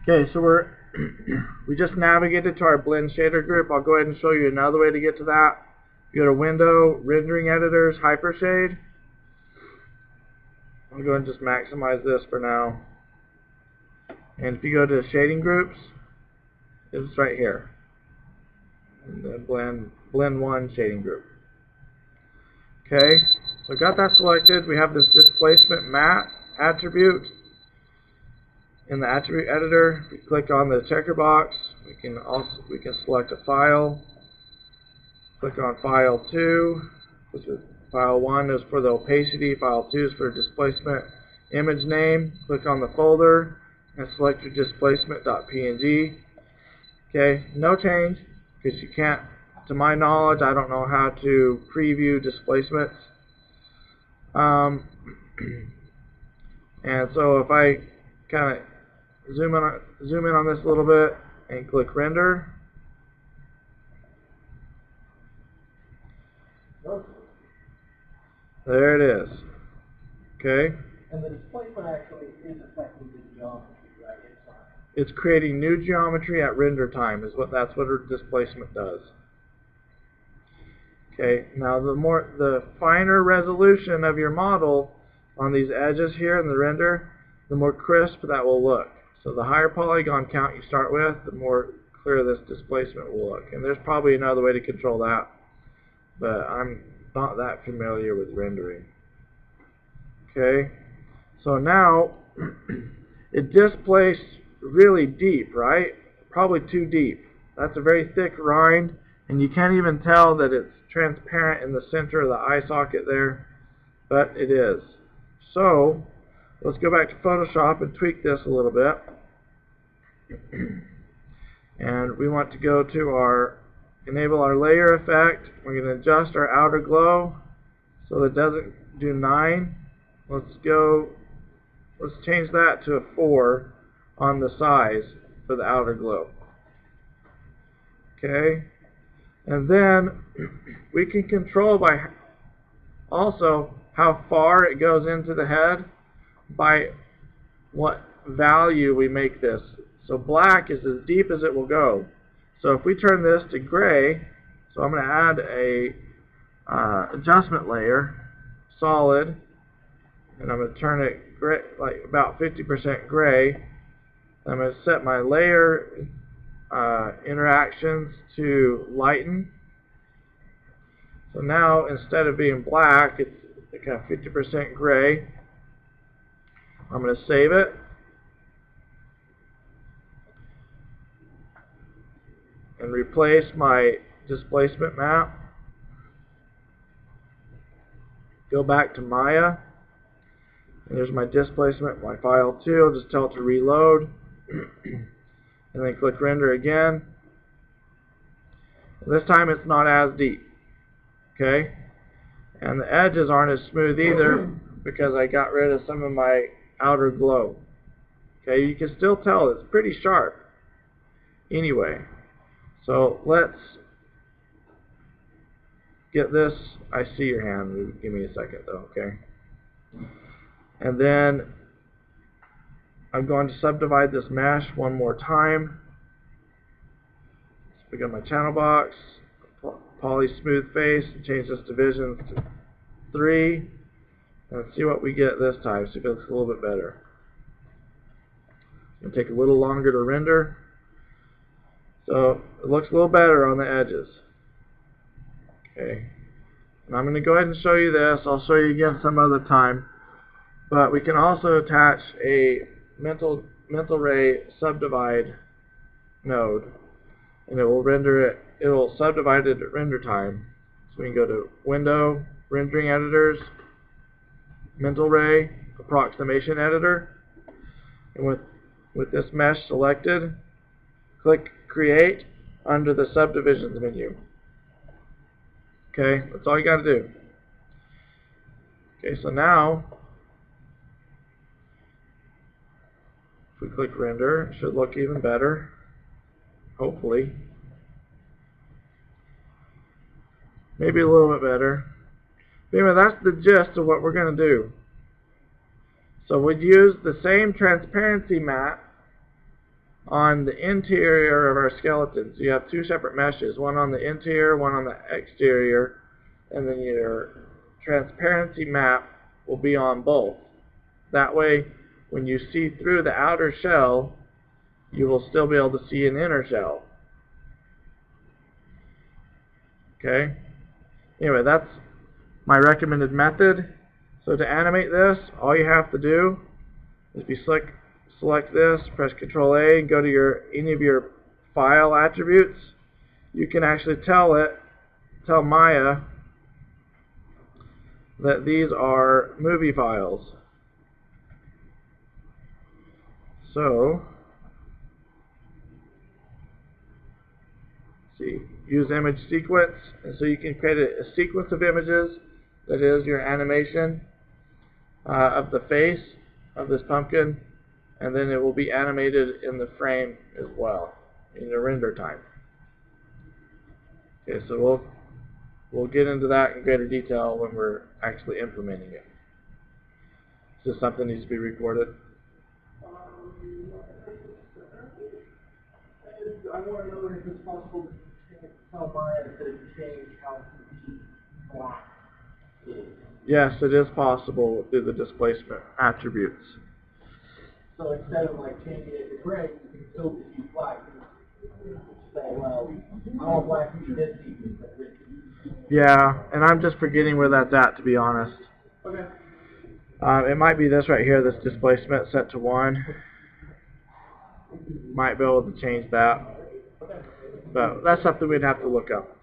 Okay, so we just navigated to our blend shader group. I'll go ahead and show you another way to get to that. You go to Window, Rendering Editors, Hypershade. I'm going to just maximize this for now. And if you go to Shading Groups, it's right here. And the blend 1 shading group. Okay, so I got that selected. We have this displacement matte attribute. In the attribute editor, if we click on the checker box, we can select a file. Click on file 2. File 1 is for the opacity, file 2 is for displacement image name. Click on the folder and select your displacement.png. Okay, no change because you can't, to my knowledge, I don't know how to preview displacements. And so if I kind of zoom in on this a little bit and click render. There it is. Okay. And the displacement actually is affecting the geometry, right? It's creating new geometry at render time. That's what our displacement does. Okay. Now the finer resolution of your model on these edges here in the render, the more crisp that will look. So the higher polygon count you start with, the more clear this displacement will look. And there's probably another way to control that, but I'm not that familiar with rendering. Okay, so now it displaced really deep, right? Probably too deep. That's a very thick rind, and you can't even tell that it's transparent in the center of the eye socket there, but it is. So let's go back to Photoshop and tweak this a little bit. And we want to go to enable our layer effect. We're going to adjust our outer glow so it doesn't do 9. Let's change that to a 4 on the size for the outer glow. Okay, and then we can control by also how far it goes into the head by what value we make this. So black is as deep as it will go. So if we turn this to gray, so I'm going to add a adjustment layer, solid, and I'm going to turn it gray, like about 50% gray. I'm going to set my layer interactions to lighten. So now instead of being black, it's kind of 50% gray. I'm going to save it. And replace my displacement map. Go back to Maya. And there's my displacement, my file 2. I'll just tell it to reload. And then click render again. And this time it's not as deep. Okay? And the edges aren't as smooth either because I got rid of some of my outer glow. Okay, you can still tell it's pretty sharp. Anyway. So let's get this. I see your hand. Give me a second though, okay? And then I'm going to subdivide this mesh one more time. Let's pick up my channel box, poly smooth face, and change this division to 3. And let's see what we get this time. See if it looks a little bit better. It's going to take a little longer to render. So it looks a little better on the edges. Okay. And I'm going to go ahead and show you this. I'll show you again some other time. But we can also attach a mental ray subdivide node. And it will render it. It will subdivide it at render time. So we can go to Window, Rendering Editors, Mental Ray, Approximation Editor. And with this mesh selected, click Create under the Subdivisions menu. Okay, that's all you got to do. Okay, so now, if we click Render, it should look even better, hopefully. Maybe a little bit better. But anyway, that's the gist of what we're going to do. So we'd use the same transparency matte On the interior of our skeletons, you have two separate meshes, one on the interior, one on the exterior, and then your transparency map will be on both. That way, when you see through the outer shell, you will still be able to see an inner shell. Okay? Anyway, that's my recommended method. So to animate this, all you have to do is select this, press Control A, and go to any of your file attributes. You can actually tell Maya that these are movie files. So, see, use image sequence, and so you can create a sequence of images that is your animation of the face of this pumpkin, and then it will be animated in the frame as well in your render time. Okay, so we'll get into that in greater detail when we're actually implementing it. Is this something that needs to be recorded? I want to know if it's possible to tell Maya to change how deep black is. Yes, it is possible through the displacement attributes. So instead of like changing it to gray, you can still see black. Say, well, I want black to be this deep instead of this deep. Yeah, and I'm just forgetting where that's at, to be honest. Okay. It might be this right here, this displacement set to 1. Might be able to change that. But that's something we'd have to look up.